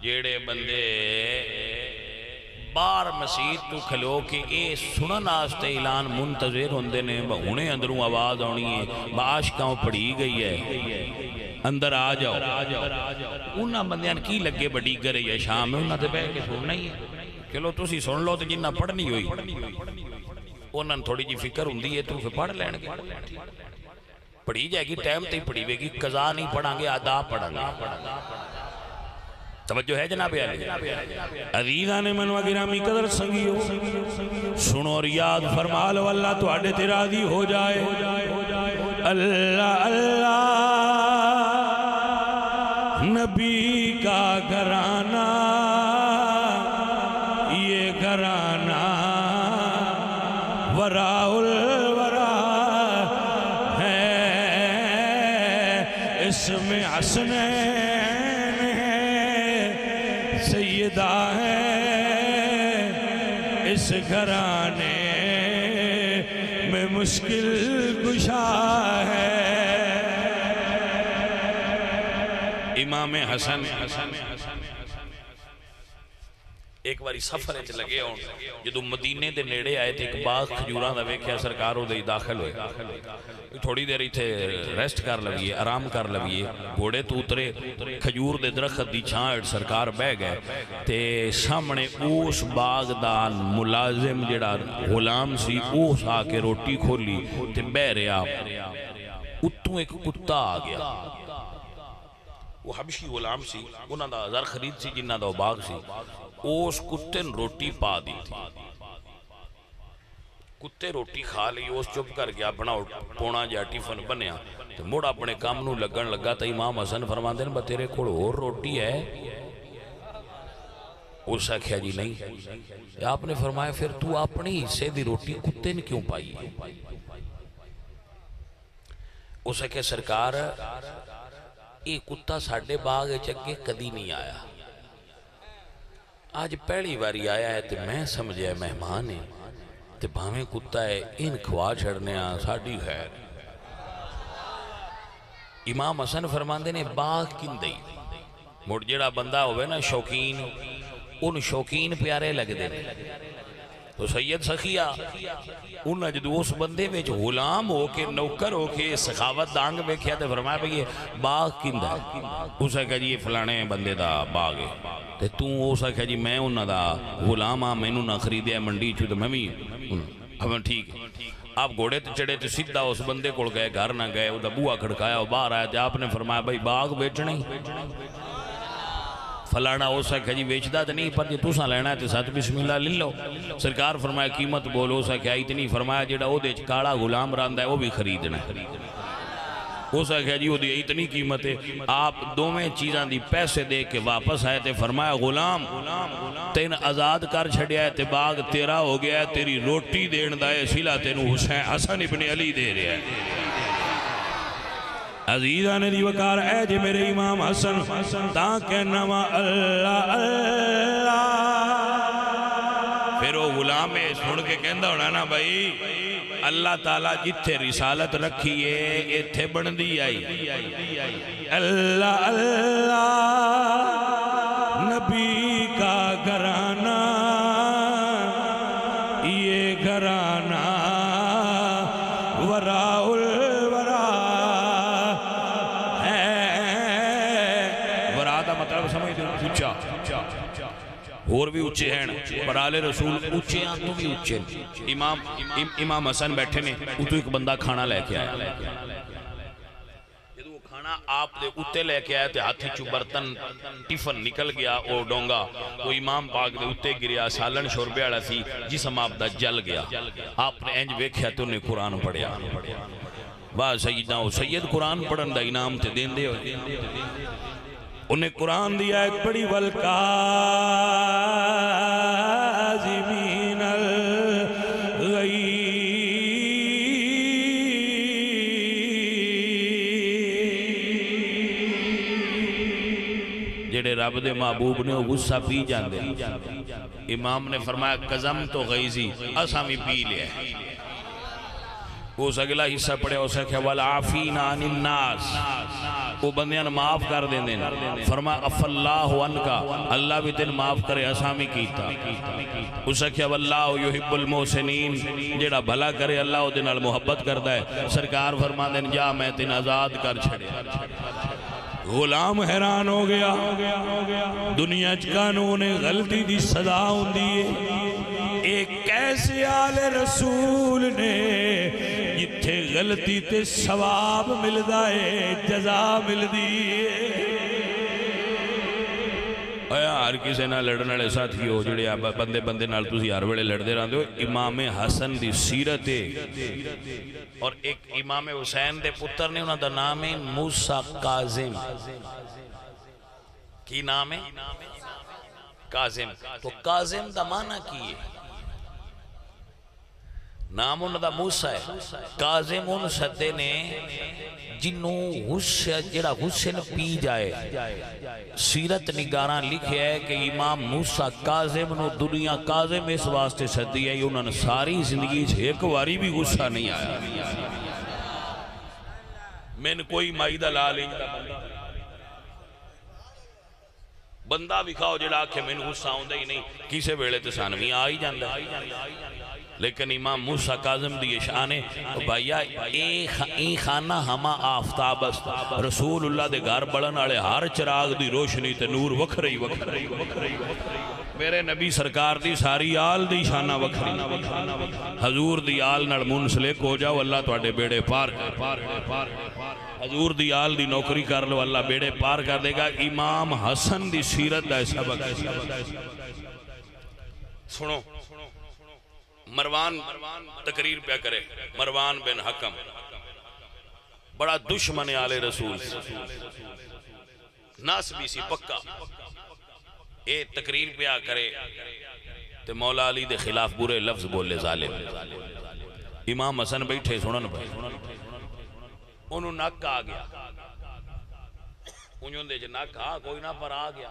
جڑے بندے بار مسیح تو کھلو کہ اے سنن آستے اعلان منتظر ہوندے نے انہیں اندروں آواز آنی ہے باشکاؤں پڑھی گئی ہے اندر آ جاؤ انہاں بندیاں کی لگے بڑی گرے یا شام میں انہاں تے بے کے سننا ہی ہے چلو تسی سن لو تو جنہ پڑھنی ہوئی انہاں تھوڑی جی فکر ہوندی ہے تو پھر پڑھ لین گے پڑھی جائے گی ٹائم تے پڑھی ہوئے گی قضا نہیں پڑھاں گے ادا پڑھاں گے توجہ ہے جناب علی عزیزان من و گرامی قدر سنگیو سنو اور یاد فرما لو اللہ تو آڑے تیرادی ہو جائے اللہ اللہ نبی کا گھرانہ یہ گھرانہ وراء الورا ہے اس میں حسنین ہے سیدہ ہے اس گھرانے میں مشکل کشا ہے امام حسن ایک باری سفر ہے لگے ہوں جدو مدینے دے نیڑے آئے تھے ایک باغ کھجوراں دا ویکھیا سرکار ہو دے داخل ہوئے تھوڑی دیر تھے ریسٹ کر لگیے آرام کر لگیے گھوڑے تو اترے کھجور دے درخت دی چھاں سرکار بہ گئے تے سامنے اس باغ دا ملازم جڑا غلام سی اس آ کے روٹی کھولی تے بہ رہا اتوں ایک کتا آ گیا وہ حبشی غلام سی انہاں دا زر خرید سی جنہاں دا باغ سی اس کتے نے روٹی پا دی تھی کتے روٹی کھا لی اس چپ کر گیا اپنا پونا جا ٹیفن بنیا تو موڑ اپنے کام نو لگن لگا تا امام حسن فرماندے نے تیرے کھوڑ اور روٹی ہے اس کہا جی نہیں آپ نے فرمایا پھر تو اپنی حصے دی روٹی کتے نے کیوں پائی اس کہا سرکار یہ کتا ساڑھے باغ چکے کدی نہیں آیا آج پہلی باری آیا ہے تو میں سمجھے مہمان ہے تو بھامیں کتا ہے ان کھوا چھڑنے آن ساڑھی خیر امام حسن فرماندے نے باغ کن دئی مڑ جڑا بندہ ہوئے نا شوقین ان شوقین پیارے لگ دے تو سید سخیہ انہاں جدو اس بندے میں جو غلام ہو کے نوکر ہو کے سخاوت دانگ میں کیا تے فرمایا بھئی یہ باغ کن دا اسے کہا جی یہ فلانے بندے دا باغ ہے تے تو اسے کہا جی میں انہاں دا غلام ہاں میں انہاں خریدیا منڈی چھو تو میں بھی ہمیں ٹھیک آپ گھوڑے تے چڑھے تے سیدھا اس بندے کول گئے گھر نہ گئے وہ دا بوہا کھڑکایا وہ باہر آیا تے آپ نے فرمایا بھئی باغ بیچنے فلانا ہو سکے جی بیچدہ تو نہیں پر جی تُساں لینا ہے تو ساتھ بسم اللہ لے لو سرکار فرمایا قیمت بولو سکے اتنی فرمایا جیڑا او دے کاڑا غلام راندہ ہے وہ بھی خریدنا ہے ہو سکے جی وہ دے اتنی قیمت ہے آپ دو میں چیزاں دی پیسے دے کے واپس آئے تھے فرمایا غلام تین آزاد کر چھڑیا ہے تے باغ تیرا ہو گیا ہے تیری روٹی دین دائے سیلا تینو حسن ابن علی دے رہے ہیں عزیزان دی وقار اے جے میرے امام حسن تاکہ نما اللہ اللہ پھر وہ غلام ہے سن کے کہندہ ہونا نا بھائی اللہ تعالیٰ جتھے رسالت رکھیے ایتھے بندی آئی اللہ اللہ نبی کا گھرانہ یہ گھرانہ وراء الورا اور بھی اچھے ہیں برال رسول اچھے ہیں تو بھی اچھے ہیں امام حسن بیٹھے نے تو ایک بندہ کھانا لے کے آیا جب وہ کھانا آپ دے اتے لے کے آیا تھے ہاتھی چو برتن ٹیفن نکل گیا وہ ڈونگا وہ امام پاک دے اتے گریا سالن شوربے آڑا تھی جسم آپ دا جل گیا آپ نے انج ویکھیا تو انہیں قرآن پڑھیا واہ سیدنا وہ سید قرآن پڑھن دا انعام تے دین دے انہیں قرآن دیا ایک بڑی والکاظمین الغیظ جڑے رب دے محبوب نے وہ غصہ پی جاندے. امام نے فرمایا قزم تو غیزی اساں بھی پی لیا ہے. اس اگلا حصہ پڑھے اسے کہ والعافین عن الناس وہ بندیاں معاف کر دیں دیں. فرمایا اف اللہ عنکا اللہ بھی تین معاف کرے اساں بھی کیتا. اسے کہ واللہ یحب المحسنین جڑا بھلا کرے اللہ وہ دے نال محبت کردا ہے. سرکار فرما دیں جا میں تین آزاد کر چھڑے. غلام حیران ہو گیا دنیا چ قانون غلطی دی سزا ہوندی ہے. ایک کیسے آل رسول نے جتھے غلطی تے ثواب ملدا ہے جزا ملدی ہے. ہر کسی نہ لڑن والے ساتھی ہو جڑے بندے بندے نال تسی ہر ویلے لڑدے رہندے ہو. امام حسن دی سیرت ہے اور ایک امام حسین دے پتر نے انہاں دا نام ہے موسیٰ کاظم. کی نام ہے؟ کاظم. تو کاظم دا معنی کی ہے؟ نام انہاں دا موسیٰ ہے. کاظم ان سدے نے جنوں جڑا غصے نہ پی جائے. سیرت نگاراں لکھیا ہے کہ امام موسیٰ کاظم نو دنیا کاظم اس واسطے سدی ہے انہوں نے ساری زندگی ایک واری بھی غصہ نہیں آیا. میں نے کوئی مائی دا لا لیں بندہ بھی کھاؤ جڑا کہ میں نے غصہ ہوندہ ہی نہیں کسے ویلے تے سانوی آئی جاندہ. لیکن امام موسیٰ کاظم دی شانے بھائیا این خانہ ہما آفتاب است. رسول اللہ دے گھر بڑھن آلے ہر چراغ دی روشنی تے نور وکھرئی. میرے نبی سرکار دی ساری آل دی شانہ وکھری. حضور دی آل نال منسلک ہو جاؤ اللہ تو اڈے بیڑے پار. حضور دی آل دی نوکری کر لو اللہ بیڑے پار کر دے گا. امام حسن دی سیرت دا سبق سنو. مروان تقریر پہ کرے. مروان بن حکم بڑا دشمن آل رسول ناس بھی سی پکا. اے تقریر پہ کرے تے مولا علی دے خلاف برے لفظ بولے ظالم. امام حسن بیٹھے سنن پہ انہوں نک آ گیا. انہوں دے نک آ کوئی نہ پر آ گیا.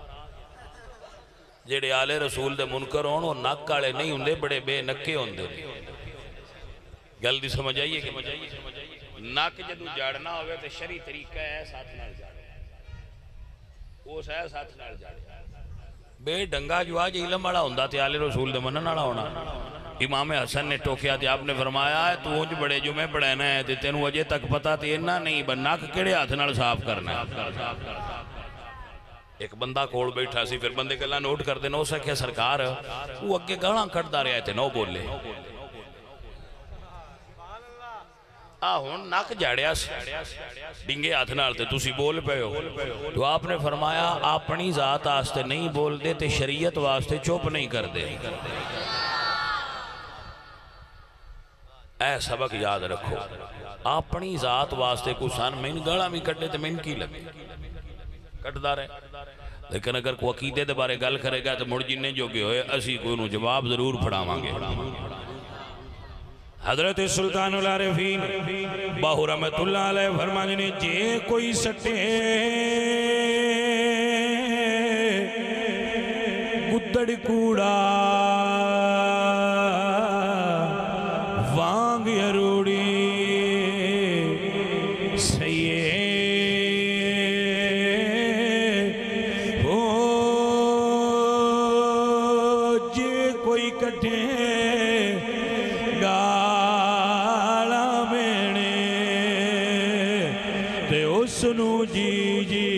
جڑے آلے رسول دے منکر ہون وہ نک آلے نہیں ہوندے بڑے بے نکے ہوندے. گل دی سمجھ آئیے کہ نک جدو جاڑنا ہوئے تو شرعی طریقہ ہے ساتھ نال جاڑے. اس ہے ساتھ نال جاڑے. بے ڈنگا جو آج علم والا ہوندہ تے آلے رسول دے منن والا ہونا. امام حسن نے ٹوکیا تے آپ نے فرمایا ہے تو اونج بڑے جو میں پڑھنا ہے تے تینوں اجے تک پتا تے انہا نہیں نک کیڑے ہاتھ نال صاف کرنا ہے. ایک بندہ کول بیٹھا سی پھر بندے گلا نوٹ کر دینا. ہو سکیا سرکار وہ اگے گاڑاں کٹدا رہا ہے تے نو بولے. ہن نک جاڑیا ڈنگے ہاتھ نال تے تسی بول پے ہو. تو آپ نے فرمایا اپنی ذات واسطے نہیں بول دے تے شریعت واسطے چپ نہیں کر دے. اے سبق یاد رکھو. اپنی ذات واسطے کو سان مین گاڑاں بھی کٹے تے مین کی لگے کٹدا رہے. لیکن اگر کوئی عقیدے دے بارے گل کرے گا تو مڑ جننے جو گئے ہوئے اسی کوئی انہوں جواب ضرور پڑھاواں گے. حضرت سلطان العارفین باہو رحمت اللہ علیہ فرمانے نے جے کوئی سٹے گدڑ کوڑا وانگ اروڑی سنو جی جی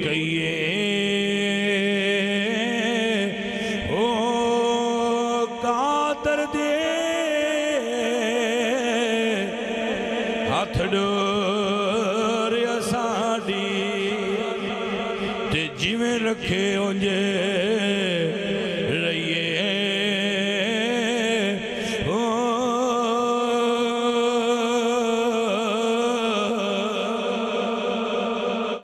کہیے او قاتر دے ہاتھ ڈور اساں دی تے جویں رکھے ہونجے